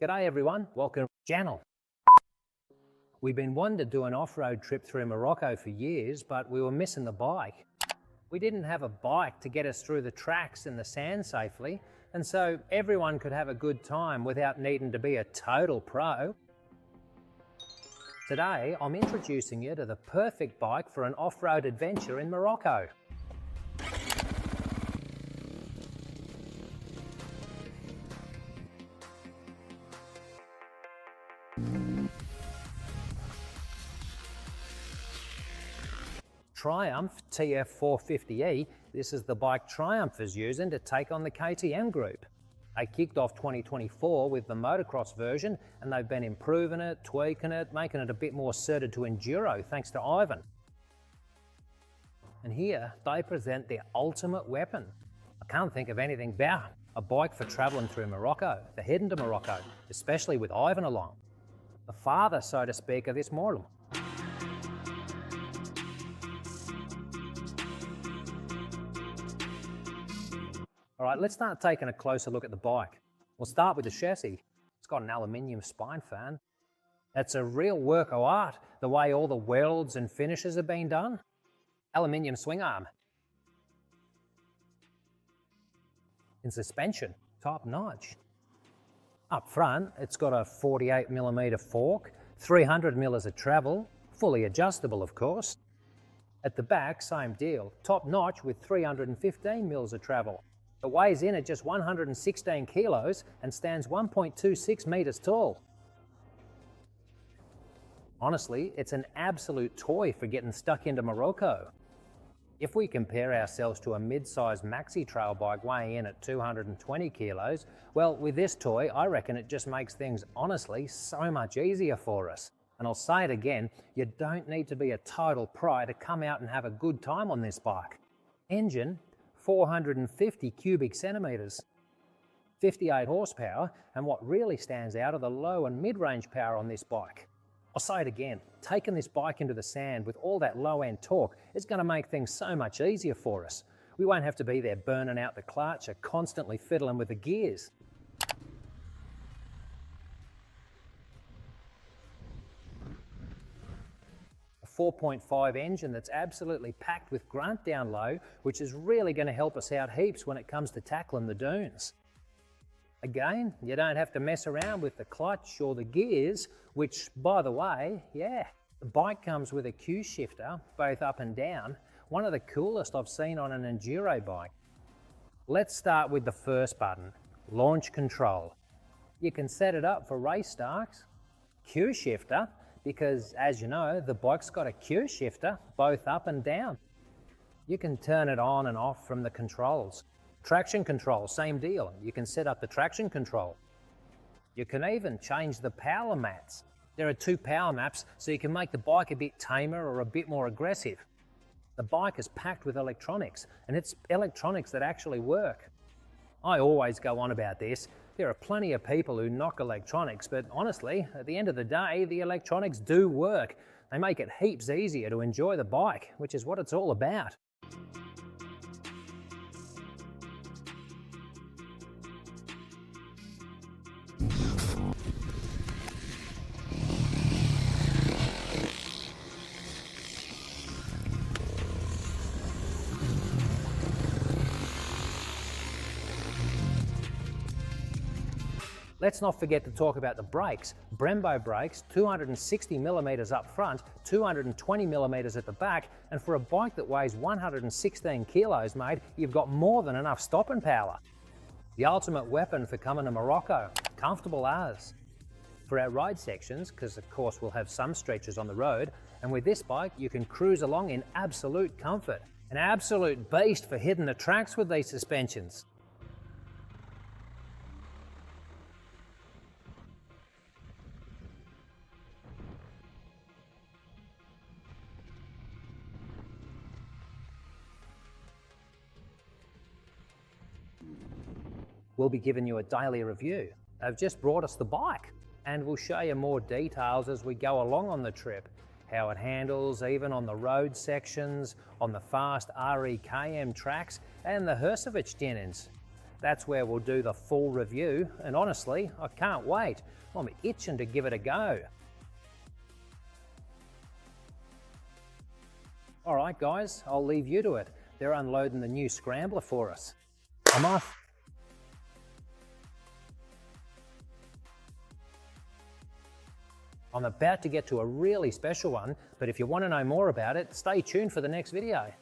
G'day everyone, welcome to the channel. We've been wanting to do an off-road trip through Morocco for years, but we were missing the bike. We didn't have a bike to get us through the tracks and the sand safely, and so everyone could have a good time without needing to be a total pro. Today, I'm introducing you to the perfect bike for an off-road adventure in Morocco. Triumph TF450E, this is the bike Triumph is using to take on the KTM group. They kicked off 2024 with the motocross version and they've been improving it, tweaking it, making it a bit more suited to Enduro thanks to Ivan. And here they present their ultimate weapon. I can't think of anything better. A bike for travelling through Morocco, for heading to Morocco, especially with Ivan along. The father, so to speak, of this model. All right, let's start taking a closer look at the bike. We'll start with the chassis. It's got an aluminium spine fan. That's a real work of art, the way all the welds and finishes have been done. Aluminium swing arm. In suspension, top notch. Up front, it's got a 48mm fork, 300mm of travel, fully adjustable of course. At the back, same deal, top notch with 315mm of travel. It weighs in at just 116 kilos and stands 1.26 meters tall. Honestly, it's an absolute toy for getting stuck into Morocco. If we compare ourselves to a mid-sized maxi trail bike weighing in at 220 kilos, well, with this toy, I reckon it just makes things honestly so much easier for us. And I'll say it again, you don't need to be a total pro to come out and have a good time on this bike. Engine, 450 cubic centimeters, 58 horsepower, and what really stands out are the low and mid-range power on this bike. I'll say it again, taking this bike into the sand with all that low-end torque is going to make things so much easier for us. We won't have to be there burning out the clutch or constantly fiddling with the gears. A 4.5 engine that's absolutely packed with grunt down low, which is really going to help us out heaps when it comes to tackling the dunes. Again, you don't have to mess around with the clutch or the gears, which, by the way, yeah, the bike comes with a Q shifter, both up and down, one of the coolest I've seen on an Enduro bike. Let's start with the first button, launch control. You can set it up for race starts, Q shifter, because as you know, the bike's got a Q shifter, both up and down. You can turn it on and off from the controls. Traction control, same deal. You can set up the traction control. You can even change the power mats. There are 2 power maps, so you can make the bike a bit tamer or a bit more aggressive. The bike is packed with electronics, and it's electronics that actually work. I always go on about this. There are plenty of people who knock electronics, but honestly, at the end of the day, the electronics do work. They make it heaps easier to enjoy the bike, which is what it's all about. Let's not forget to talk about the brakes. Brembo brakes, 260mm up front, 220mm at the back, and for a bike that weighs 116 kilos, mate, you've got more than enough stopping power. The ultimate weapon for coming to Morocco, comfortable as. For our ride sections, because of course we'll have some stretches on the road, and with this bike you can cruise along in absolute comfort. An absolute beast for hitting the tracks with these suspensions. We'll be giving you a daily review. They've just brought us the bike and we'll show you more details as we go along on the trip. How it handles even on the road sections, on the fast REKM tracks and the Hercevich That's where we'll do the full review, and honestly, I can't wait. I'm itching to give it a go. All right guys, I'll leave you to it. They're unloading the new scrambler for us. I'm off. I'm about to get to a really special one, but if you want to know more about it, stay tuned for the next video.